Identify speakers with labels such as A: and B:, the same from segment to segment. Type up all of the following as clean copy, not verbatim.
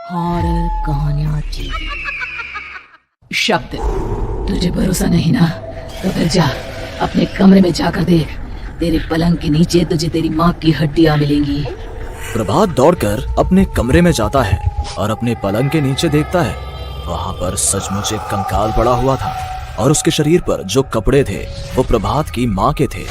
A: Horror कहानियां थी। शब्द तुझे भरोसा नहीं ना, तो फिर जा अपने कमरे में जाकर देख। तेरे पलंग के नीचे तुझे तेरी माँ की हड्डियां मिलेंगी।
B: प्रभात दौड़कर अपने कमरे में जाता है और अपने पलंग के नीचे देखता है। वहाँ पर सचमुच एक कंकाल पड़ा हुआ था और उसके शरीर पर जो कपड़े थे वो प्रभात की माँ के थे।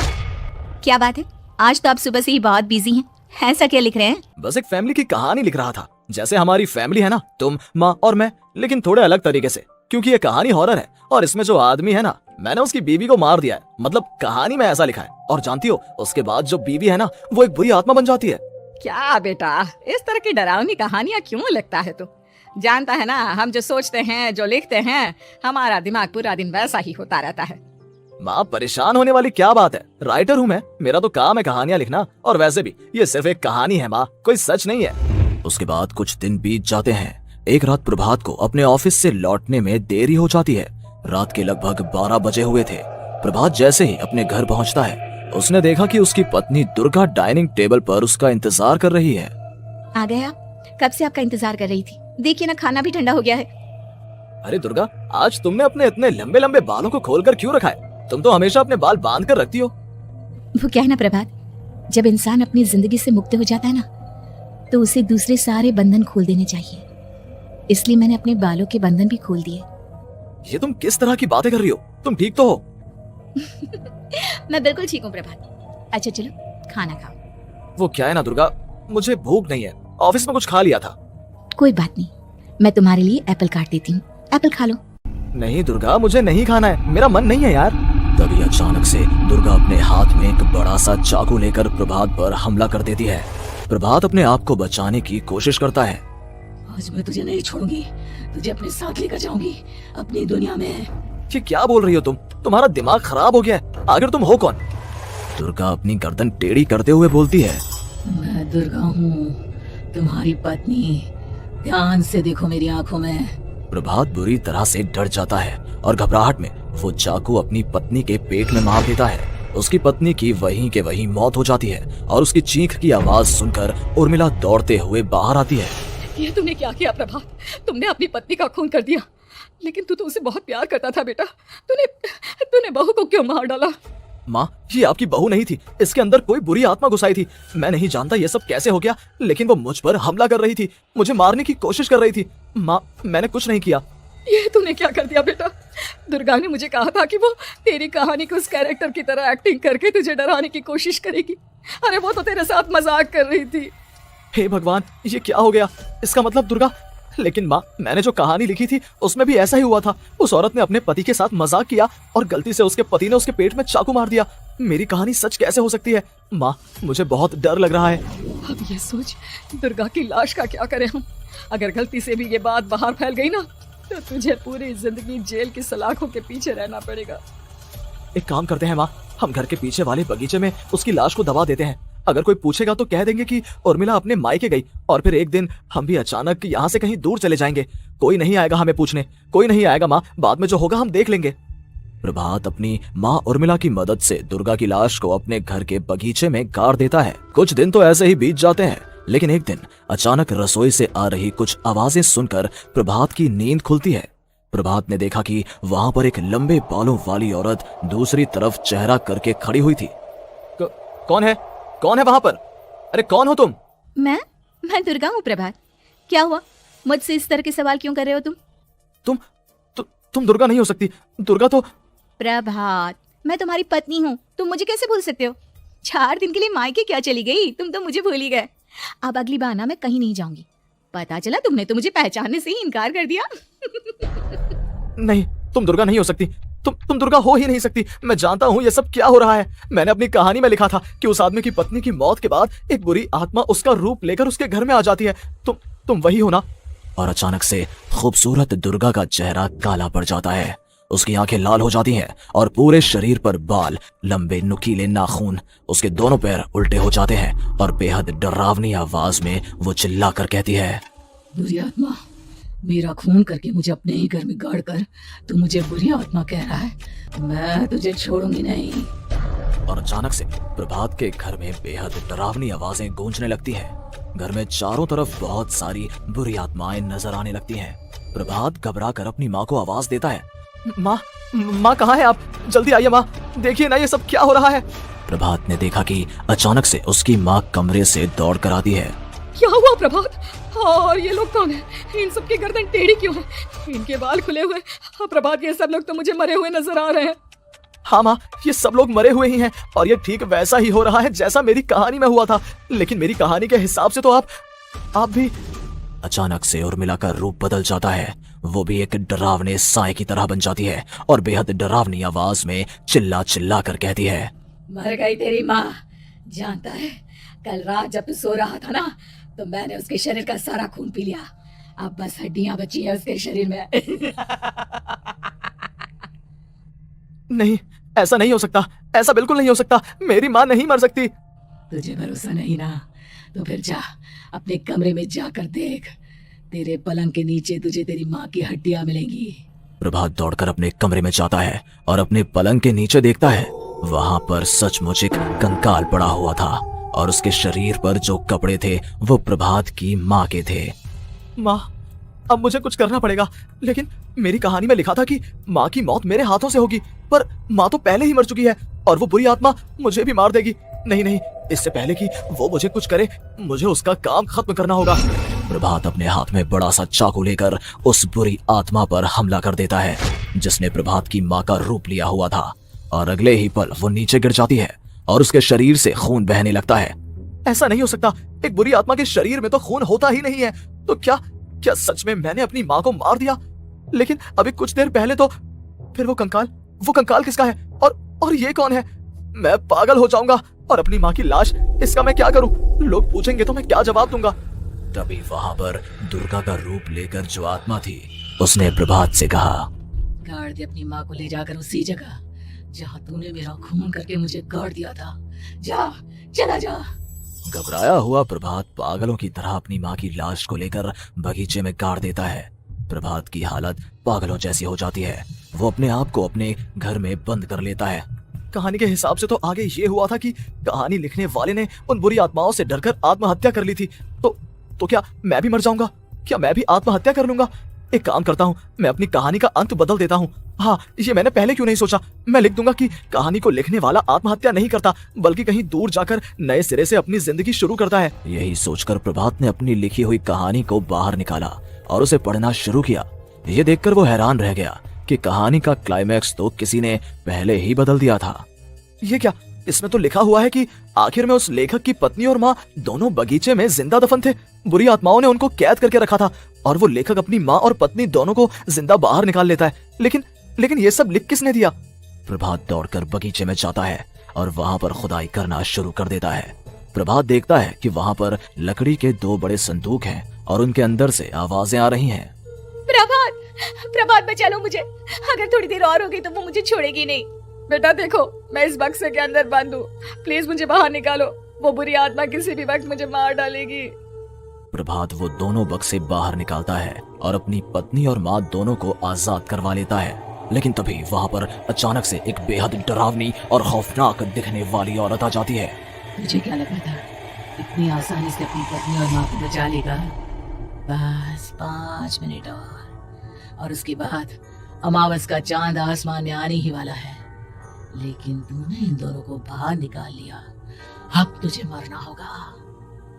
C: क्या बात है, आज तो आप सुबह से ही बहुत बिजी हैं। ऐसा क्या लिख रहे हैं?
B: बस एक फैमिली की कहानी लिख रहा था। जैसे हमारी फैमिली है ना, तुम, माँ और मैं, लेकिन थोड़े अलग तरीके से, क्योंकि ये कहानी हॉरर है और इसमें जो आदमी है ना, मैंने उसकी बीवी को मार दिया है। मतलब कहानी में ऐसा लिखा है। और जानती हो, उसके बाद जो बीवी है ना, वो एक बुरी आत्मा बन जाती है।
D: क्या बेटा, इस तरह की डरावनी कहानियां क्यों लिखता है तू? जानता है ना, हम जो सोचते हैं, जो लिखते हैं, हमारा दिमाग पूरा दिन वैसा ही होता रहता है।
B: माँ, परेशान होने वाली क्या बात है? राइटर हूँ मैं, मेरा तो काम है कहानियां लिखना। और वैसे भी ये सिर्फ एक कहानी है माँ, कोई सच नहीं है। उसके बाद कुछ दिन बीत जाते हैं। एक रात प्रभात को अपने ऑफिस से लौटने में देरी हो जाती है। रात के लगभग 12 बजे हुए थे। प्रभात जैसे ही अपने घर पहुंचता है, उसने देखा कि उसकी पत्नी दुर्गा डाइनिंग टेबल पर उसका इंतजार कर रही है।
C: आ गए आप? कब से आपका इंतजार कर रही थी। देखिए ना, खाना भी ठंडा हो गया है।
B: अरे दुर्गा, आज तुमने अपने इतने लंबे लंबे बालों को खोलकर क्यों रखा है? तुम तो हमेशा अपने बाल बांध कर रखती हो।
C: वो क्या है ना प्रभात, जब इंसान अपनी जिंदगी से मुक्त हो जाता है ना, तो उसे दूसरे सारे बंधन खोल देने चाहिए। इसलिए मैंने अपने बालों के बंधन भी खोल दिए।
B: ये तुम किस तरह की बातें कर रही हो? तुम ठीक तो हो?
C: मैं बिल्कुल ठीक हूँ प्रभात। अच्छा चलो खाना खाओ।
B: वो क्या है ना दुर्गा, मुझे भूख नहीं है। ऑफिस में कुछ खा लिया था।
C: कोई बात नहीं, मैं तुम्हारे लिए एप्पल काट देती हूँ, एप्पल खा लो।
B: नहीं दुर्गा, मुझे नहीं खाना है, मेरा मन नहीं है यार। तभी अचानक से दुर्गा अपने हाथ में एक बड़ा सा चाकू लेकर प्रभात पर हमला कर देती है। प्रभात अपने आप को बचाने की कोशिश करता है।
A: आज मैं तुझे नहीं छोड़ूंगी, तुझे अपने साथ लेकर जाऊंगी अपनी दुनिया में।
B: ये क्या बोल रही हो तुम? तुम्हारा दिमाग खराब हो गया है? आखिर तुम हो कौन? दुर्गा अपनी गर्दन टेढ़ी करते हुए बोलती है।
A: मैं दुर्गा हूँ, तुम्हारी पत्नी। ध्यान से देखो मेरी आंखों में।
B: प्रभात बुरी तरह से डर जाता है और घबराहट में वो चाकू अपनी पत्नी के पेट में मार देता है। उसकी पत्नी की वहीं के वहीं मौत हो जाती है और उसकी चीख की आवाज सुनकर उर्मिला दौड़ते हुए बाहर आती है।
D: ये तुमने क्या किया प्रभात? तुमने अपनी पत्नी का खून कर दिया, लेकिन तू तो उसे बहुत प्यार करता था बेटा। तूने बहू को क्यों मार डाला?
B: माँ, ये आपकी बहू नहीं थी, इसके अंदर कोई बुरी आत्मा घुसाई थी। मैं नहीं जानता ये सब कैसे हो गया, लेकिन वो मुझ पर हमला कर रही थी, मुझे मारने की कोशिश कर रही थी। माँ, मैंने कुछ नहीं किया।
D: ये तूने क्या कर दिया बेटा? दुर्गा ने मुझे कहा था कि वो तेरी कहानी को उस कैरेक्टर की तरह एक्टिंग करके तुझे डराने की कोशिश करेगी। अरे वो तो तेरे साथ मजाक कर रही थी।
B: हे भगवान, ये क्या हो गया? इसका मतलब दुर्गा। लेकिन माँ, मैंने जो कहानी लिखी थी उसमें भी ऐसा ही हुआ था। उस औरत ने अपने पति के साथ मजाक किया और गलती से उसके पति ने उसके पेट में चाकू मार दिया। मेरी कहानी सच कैसे हो सकती है? माँ, मुझे बहुत डर लग रहा है।
D: अब ये सोच, दुर्गा की लाश का क्या करें हम? अगर गलती से भी ये बात बाहर फैल गई ना, तो तुझे पूरी जिंदगी जेल की सलाखों के पीछे रहना पड़ेगा।
B: एक काम करते हैं माँ, हम घर के पीछे वाले बगीचे में उसकी लाश को दबा देते हैं। अगर कोई पूछेगा तो कह देंगे कि उर्मिला अपने मायके गई और फिर एक दिन हम भी अचानक यहाँ से कहीं दूर चले जाएंगे। कोई नहीं आएगा हमें पूछने, कोई नहीं आएगा माँ, बाद में जो होगा हम देख लेंगे। प्रभात अपनी माँ उर्मिला की मदद से दुर्गा की लाश को अपने घर के बगीचे में गाड़ देता है। कुछ दिन तो ऐसे ही बीत जाते हैं, लेकिन एक दिन अचानक रसोई से आ रही कुछ आवाजें सुनकर प्रभात की नींद खुलती है। प्रभात ने देखा कि वहां पर एक लंबे बालों वाली औरत दूसरी तरफ चेहरा करके खड़ी हुई थी। कौन है? कौन है वहां पर? अरे कौन हो तुम?
C: मैं दुर्गा हूँ प्रभात। क्या हुआ, मुझसे इस तरह के सवाल क्यों कर रहे हो तुम?
B: तुम दुर्गा नहीं हो सकती। दुर्गा तो
C: प्रभात, मैं तुम्हारी पत्नी हूँ, तुम मुझे कैसे भूल सकते हो? 4 दिन के लिए मायके क्या चली गई, तुम तो मुझे भूल ही गए। अब अगली बार ना मैं कहीं नहीं जाऊंगी। पता चला तुमने तो मुझे पहचानने से ही इनकार कर दिया।
B: नहीं, तुम दुर्गा नहीं हो सकती। तुम दुर्गा हो ही नहीं सकती। मैं जानता हूँ ये सब क्या हो रहा है। मैंने अपनी कहानी में लिखा था कि उस आदमी की पत्नी की मौत के बाद एक बुरी आत्मा उसका रूप लेकर उसके घर में आ जाती है। तुम वही हो ना? और अचानक से खूबसूरत दुर्गा का चेहरा काला पड़ जाता है। उसकी आंखें लाल हो जाती हैं और पूरे शरीर पर बाल, लंबे नुकीले नाखून, उसके दोनों पैर उल्टे हो जाते हैं और बेहद डरावनी आवाज में वो चिल्लाकर कहती है,
A: बुरी आत्मा, मेरा खून करके मुझे अपने ही घर में गाड़ कर तू मुझे बुरी आत्मा कह रहा है। मैं तुझे छोड़ूंगी नहीं।
B: और अचानक से प्रभात के घर में बेहद डरावनी आवाजें गूंजने लगती हैं। घर में चारों तरफ बहुत सारी बुरी आत्माएं नजर आने लगती हैं। प्रभात घबरा कर अपनी माँ को आवाज देता है, माँ, माँ कहाँ है आप? जल्दी आइए माँ, देखिए ना ये सब क्या हो रहा है। प्रभात ने देखा कि अचानक से उसकी माँ कमरे से दौड़ कर आती है।
D: क्या हुआ प्रभात? और ये लोग कौन है? इन सब की गर्दन टेढ़ी क्यों है? इनके बाल खुले हुए। प्रभात, ये सब लोग तो मुझे मरे हुए नजर आ रहे हैं।
B: हाँ माँ, ये सब लोग मरे हुए ही हैं और ये ठीक वैसा ही हो रहा है जैसा मेरी कहानी में हुआ था। लेकिन मेरी कहानी के हिसाब से तो आप भी। अचानक से उर्मिला का रूप बदल जाता है। वो भी एक डरावने साए की तरह बन जाती है और बेहद डरावनी आवाज में चिल्ला चिल्ला कर कहती है,
A: मर गई तेरी माँ। जानता है, कल रात जब तू सो रहा था ना, तो मैंने उसके शरीर का सारा खून पी लिया। अब बस हड्डियां बची हैं उसके शरीर में।
B: नहीं, ऐसा नहीं हो सकता, ऐसा बिल्कुल नहीं हो सकता। मेरी माँ नहीं मर सकती।
A: तुझे भरोसा नहीं ना, तो फिर जा अपने कमरे में जाकर देख। तेरे पलंग के नीचे तुझे तेरी माँ की हड्डियां मिलेंगी।
B: प्रभात दौड़कर अपने कमरे में जाता है और अपने पलंग के नीचे देखता है। वहां पर सचमुच एक कंकाल पड़ा हुआ था और उसके शरीर पर जो कपड़े थे वो प्रभात की माँ के थे। माँ, अब मुझे कुछ करना पड़ेगा। लेकिन मेरी कहानी में लिखा था कि माँ की मौत मेरे हाथों से होगी, पर माँ तो पहले ही मर चुकी है और वो बुरी आत्मा मुझे भी मार देगी। नहीं, इससे पहले कि वो मुझे कुछ करे, मुझे उसका काम खत्म करना होगा। प्रभात अपने हाथ में बड़ा सा चाकू लेकर उस बुरी आत्मा पर हमला कर देता है जिसने प्रभात की माँ का रूप लिया हुआ था, और अगले ही पल वो नीचे गिर जाती है और उसके शरीर से खून बहने लगता है। ऐसा नहीं हो सकता, एक बुरी आत्मा के शरीर में तो खून होता ही नहीं है। तो क्या सच में मैंने अपनी माँ को मार दिया? लेकिन अभी कुछ देर पहले तो फिर वो कंकाल किसका है? और ये कौन है? मैं पागल हो जाऊंगा। और अपनी माँ की लाश, इसका मैं क्या करूं? लोग पूछेंगे तो मैं क्या जवाब दूंगा? तभी वहां पर दुर्गा का रूप लेकर जो आत्मा थी उसने प्रभात से कहा,
A: गाड़ दे अपनी माँ को ले जाकर उसी जगह जहाँ तूने मेरा खून करके मुझे गाड़ दिया था। जा, चला जा।
B: घबराया हुआ प्रभात पागलों की तरह अपनी माँ की लाश को लेकर बगीचे में गाड़ देता है। प्रभात की हालत पागलों जैसी हो जाती है। वो अपने आप को अपने घर में बंद कर लेता है। कहानी के हिसाब से तो आगे ये हुआ था कि कहानी लिखने वाले ने उन बुरी आत्माओं से डरकर आत्महत्या कर ली थी। तो क्या मैं भी मर जाऊंगा? क्या मैं भी आत्महत्या कर लूंगा? एक काम करता हूँ, मैं अपनी कहानी का अंत बदल देता हूँ। हाँ, ये मैंने पहले क्यों नहीं सोचा। मैं लिख दूंगा कि कहानी को लिखने वाला आत्महत्या नहीं करता, बल्कि कहीं दूर जाकर नए सिरे से अपनी जिंदगी शुरू करता है। यही सोचकर प्रभात ने अपनी लिखी हुई कहानी को बाहर निकाला और उसे पढ़ना शुरू किया। ये देखकर वो हैरान रह गया कि कहानी का क्लाइमैक्स तो किसी ने पहले ही बदल दिया था। ये क्या? इसमें तो लिखा हुआ है कि आखिर में उस लेखक की पत्नी और माँ दोनों बगीचे में जिंदा दफन थे। बुरी आत्माओं ने उनको कैद करके रखा था और वो लेखक अपनी माँ और पत्नी दोनों को जिंदा बाहर निकाल लेता है। लेकिन ये सब लिख किसने दिया? प्रभात दौड़कर बगीचे में जाता है और वहां पर खुदाई करना शुरू कर देता है। प्रभात देखता है कि वहां पर लकड़ी के 2 बड़े संदूक हैं और उनके अंदर से आवाजें आ रही हैं।
C: प्रभात बचा लो मुझे। अगर थोड़ी देर और होगी तो वो मुझे छोड़ेगी नहीं।
D: बेटा देखो, मैं इस बक्से के अंदर बंद हूँ, प्लीज मुझे बाहर निकालो। वो बुरी आत्मा किसी भी वक्त मुझे मार डालेगी।
B: प्रभात वो दोनों बक्से बाहर निकालता है और अपनी पत्नी और माँ दोनों को आजाद करवा लेता है। लेकिन तभी वहां पर अचानक से एक बेहद डरावनी और खौफनाक दिखने वाली औरत आ जाती है।
A: मुझे क्या लगा था इतनी आसानी से अपनी पत्नी और माँ को बचा लेगा? बस 5 मिनट और उसके बाद अमावस का चांद आसमान में आने ही वाला है। लेकिन तूने इन दोनों को बाहर निकाल लिया, अब तुझे मरना होगा।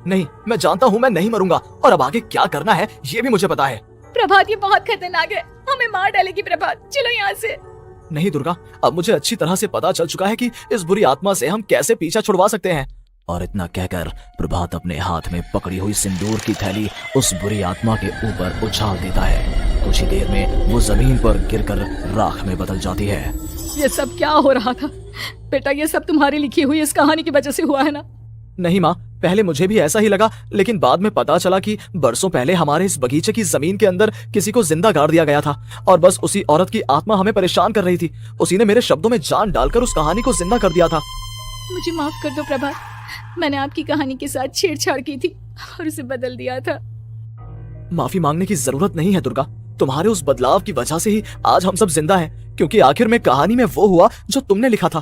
B: नहीं, मैं जानता हूँ मैं नहीं मरूंगा, और अब आगे क्या करना है ये भी मुझे पता है।
C: प्रभात, ये बहुत खतरनाक है, हमें मार डालेगी। प्रभात, चलो यहाँ से।
B: नहीं दुर्गा, अब मुझे अच्छी तरह से पता चल चुका है कि इस बुरी आत्मा से हम कैसे पीछा छुड़वा सकते हैं। और इतना कहकर प्रभात अपने हाथ में पकड़ी हुई सिंदूर की थैली उस बुरी आत्मा के ऊपर उछाल देता है। कुछ ही देर में वो जमीन पर गिरकर राख में बदल जाती है।
D: ये सब क्या हो रहा था? बेटा, ये सब तुम्हारी लिखी हुई इस कहानी की वजह से हुआ है ना?
B: नहीं माँ, पहले मुझे भी ऐसा ही लगा, लेकिन बाद में पता चला कि बरसों पहले हमारे इस बगीचे की जमीन के अंदर किसी को जिंदा गाड़ दिया गया था और बस उसी औरत की आत्मा हमें परेशान कर रही थी। उसी ने मेरे शब्दों में जान डालकर उस कहानी को जिंदा कर दिया था।
C: मुझे माफ कर दो प्रभात, मैंने आपकी कहानी के साथ छेड़छाड़ की थी और उसे बदल दिया था।
B: माफी मांगने की जरूरत नहीं है दुर्गा, तुम्हारे उस बदलाव की वजह से ही आज हम सब जिंदा हैं, क्योंकि आखिर में कहानी में वो हुआ जो तुमने लिखा था।